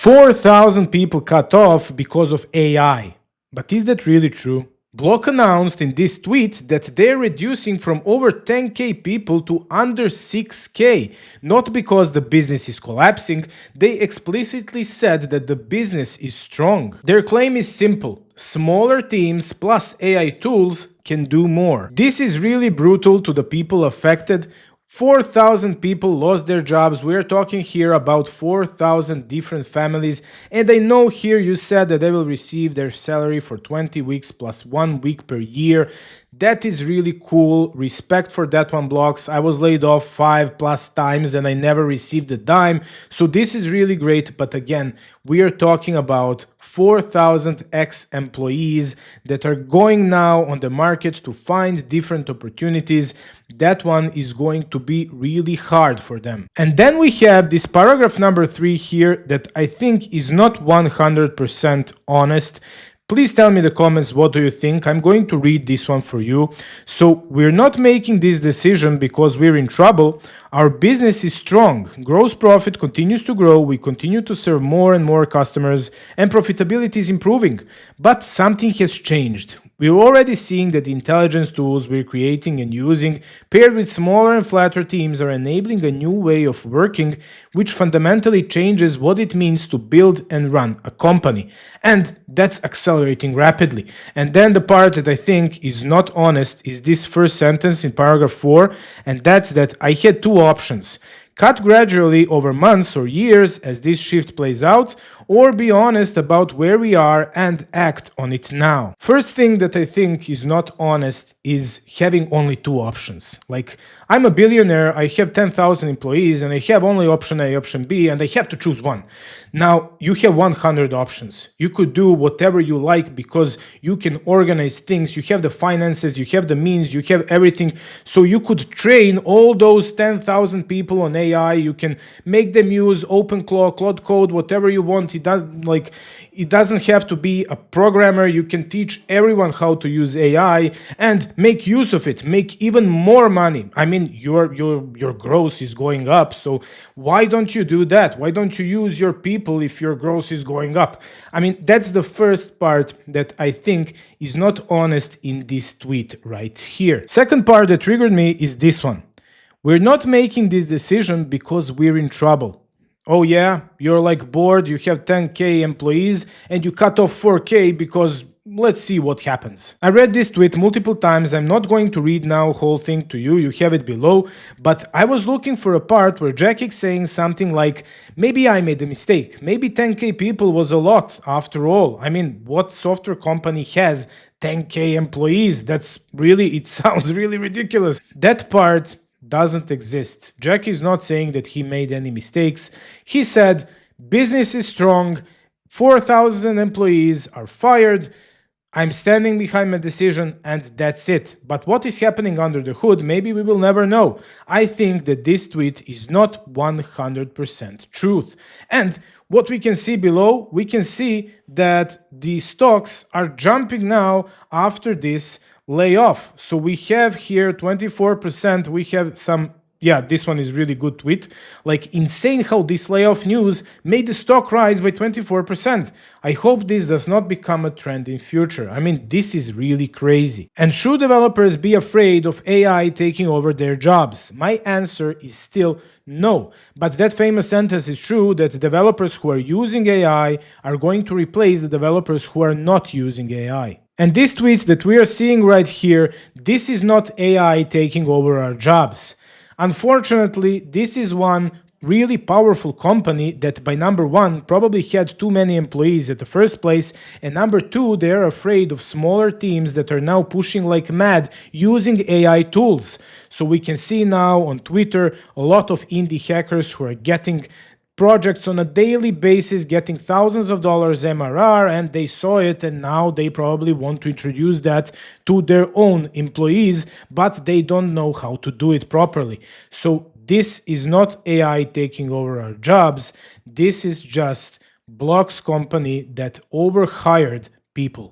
4,000 people cut off because of AI. But is that really true? Block announced in this tweet that they're reducing from over 10k people to under 6k, not because the business is collapsing. They explicitly said that the business is strong. Their claim is simple: smaller teams plus AI tools can do more. This is really brutal to the people affected. 4,000 people lost their jobs. We're talking here about 4,000 different families. And I know here you said that they will receive their salary for 20 weeks plus 1 week per year. That is really cool. Respect for that one, Blocks. I was laid off 5+ times and I never received a dime. So this is really great. But again, we are talking about 4,000 ex-employees that are going now on the market to find different opportunities. That one is going to be really hard for them. And then we have this paragraph number 3 here that I think is not 100% honest. Please tell me in the comments, what do you think? I'm going to read this one for you. So we're not making this decision because we're in trouble. Our business is strong. Gross profit continues to grow. We continue to serve more and more customers and profitability is improving. But something has changed. We're already seeing that the intelligence tools we're creating and using, paired with smaller and flatter teams, are enabling a new way of working, which fundamentally changes what it means to build and run a company. And that's accelerating rapidly. And then the part that I think is not honest is this first sentence in paragraph 4, and that's that I had two options: cut gradually over months or years as this shift plays out, or be honest about where we are and act on it now. First thing that I think is not honest is having only two options. Like, I'm a billionaire, I have 10,000 employees, and I have only option A, option B, and I have to choose one. Now, you have 100 options. You could do whatever you like because you can organize things, you have the finances, you have the means, you have everything. So you could train all those 10,000 people on AI, you can make them use OpenClaw, Claude Code, whatever you want. It doesn't have to be a programmer. You can teach everyone how to use AI and make use of it, make even more money. I mean, your growth is going up. So why don't you do that? Why don't you use your people if your growth is going up? I mean, that's the first part that I think is not honest in this tweet right here. Second part that triggered me is this one. We're not making this decision because we're in trouble. Oh yeah, you're like bored, you have 10k employees and you cut off 4k because let's see what happens. I read this tweet multiple times. I'm not going to read now whole thing to you. You have it below. But I was looking for a part where Jack is saying something like, maybe I made a mistake. Maybe 10k people was a lot after all. I mean, what software company has 10k employees? It sounds really ridiculous. That part doesn't exist. Jack is not saying that he made any mistakes. He said, business is strong, 4,000 employees are fired, I'm standing behind my decision, and that's it. But what is happening under the hood, maybe we will never know. I think that this tweet is not 100% truth. And what we can see below, we can see that the stocks are jumping now after this layoff. So we have here 24%. We have some, this one is really good tweet. Like, insane how this layoff news made the stock rise by 24%. I hope this does not become a trend in future. I mean, this is really crazy. And should developers be afraid of AI taking over their jobs? My answer is still no. But that famous sentence is true, that developers who are using AI are going to replace the developers who are not using AI. And this tweet that we are seeing right here, this is not AI taking over our jobs. Unfortunately, this is one really powerful company that, by number one, probably had too many employees at the first place, and number two, they're afraid of smaller teams that are now pushing like mad using AI tools. So we can see now on Twitter a lot of indie hackers who are getting projects on a daily basis, getting thousands of dollars MRR, and they saw it, and now they probably want to introduce that to their own employees, but they don't know how to do it properly. So this is not AI taking over our jobs. This is just Block's company that overhired people.